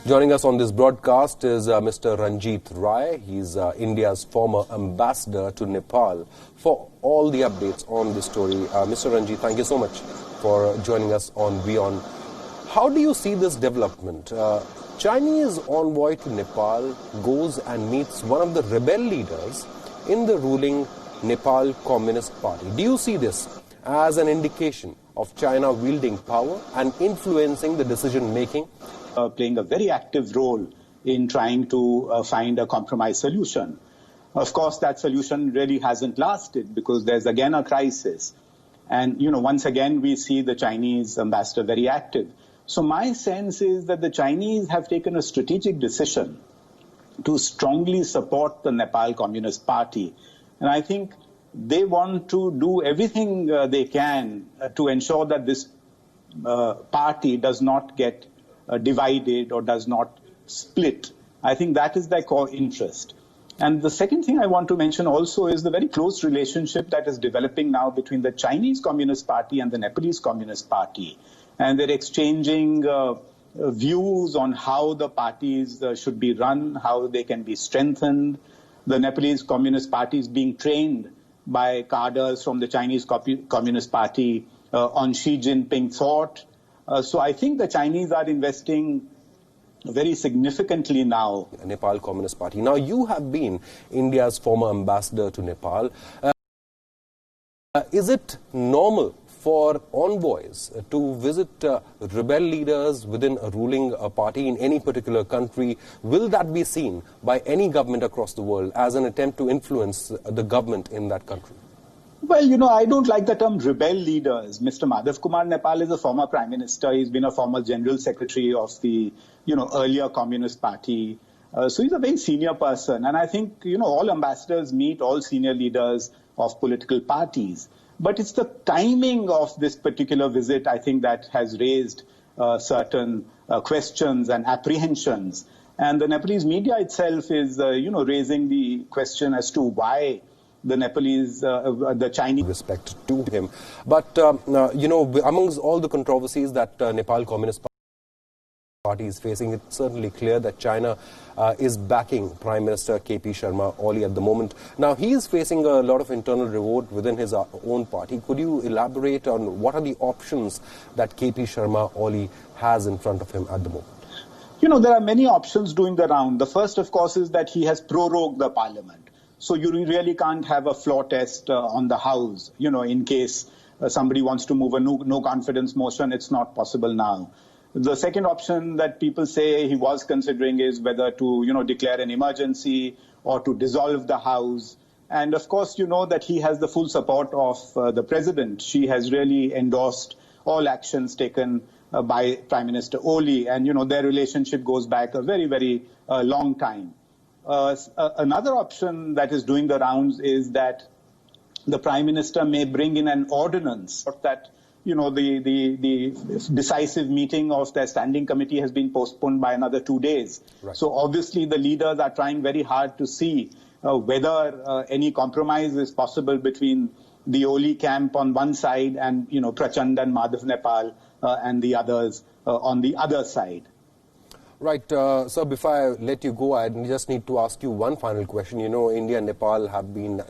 Joining us on this broadcast is Mr. Ranjit Rai. He's India's former ambassador to Nepal. For all the updates on this story, Mr. Ranjit, thank you so much for joining us on WION. How do you see this development? Chinese envoy to Nepal goes and meets one of the rebel leaders in the ruling Nepal Communist Party. Do you see this as an indication of China wielding power and influencing the decision-making? Playing a very active role in trying to find a compromise solution. Of course, that solution really hasn't lasted because there's again a crisis. And, once again, we see the Chinese ambassador very active. So my sense is that the Chinese have taken a strategic decision to strongly support the Nepal Communist Party. And I think they want to do everything they can to ensure that this party does not get divided or does not split. I think that is their core interest. And the second thing I want to mention also is the very close relationship that is developing now between the Chinese Communist Party and the Nepalese Communist Party. And they're exchanging views on how the parties should be run, how they can be strengthened. The Nepalese Communist Party is being trained by cadres from the Chinese Communist Party on Xi Jinping thought. So I think the Chinese are investing very significantly now. Nepal Communist Party. Now, you have been India's former ambassador to Nepal. Is it normal for envoys to visit rebel leaders within a ruling party in any particular country? Will that be seen by any government across the world as an attempt to influence the government in that country? Well, I don't like the term rebel leaders. Mr. Madhav Kumar Nepal is a former prime minister. He's been a former general secretary of the, earlier Communist Party. So he's a very senior person. And I think, all ambassadors meet all senior leaders of political parties. But it's the timing of this particular visit, I think, that has raised certain questions and apprehensions. And the Nepalese media itself is, raising the question as to why the Nepalese, the Chinese... Respect to him. But, amongst all the controversies that Nepal Communist Party is facing, it's certainly clear that China is backing Prime Minister KP Sharma Oli at the moment. Now, he is facing a lot of internal revolt within his own party. Could you elaborate on what are the options that KP Sharma Oli has in front of him at the moment? There are many options doing the round. The first, of course, is that he has prorogued the parliament. So you really can't have a floor test on the House, in case somebody wants to move a no confidence motion. It's not possible now. The second option that people say he was considering is whether to, declare an emergency or to dissolve the House. And of course, that he has the full support of the president. She has really endorsed all actions taken by Prime Minister Oli. And, their relationship goes back a very, very long time. Another option that is doing the rounds is that the Prime Minister may bring in an ordinance that, the decisive meeting of their standing committee has been postponed by another 2 days. Right. So obviously the leaders are trying very hard to see whether any compromise is possible between the Oli camp on one side and, Prachand and Madhav Nepal and the others on the other side. Right. So before I let you go, I just need to ask you one final question. India and Nepal have been...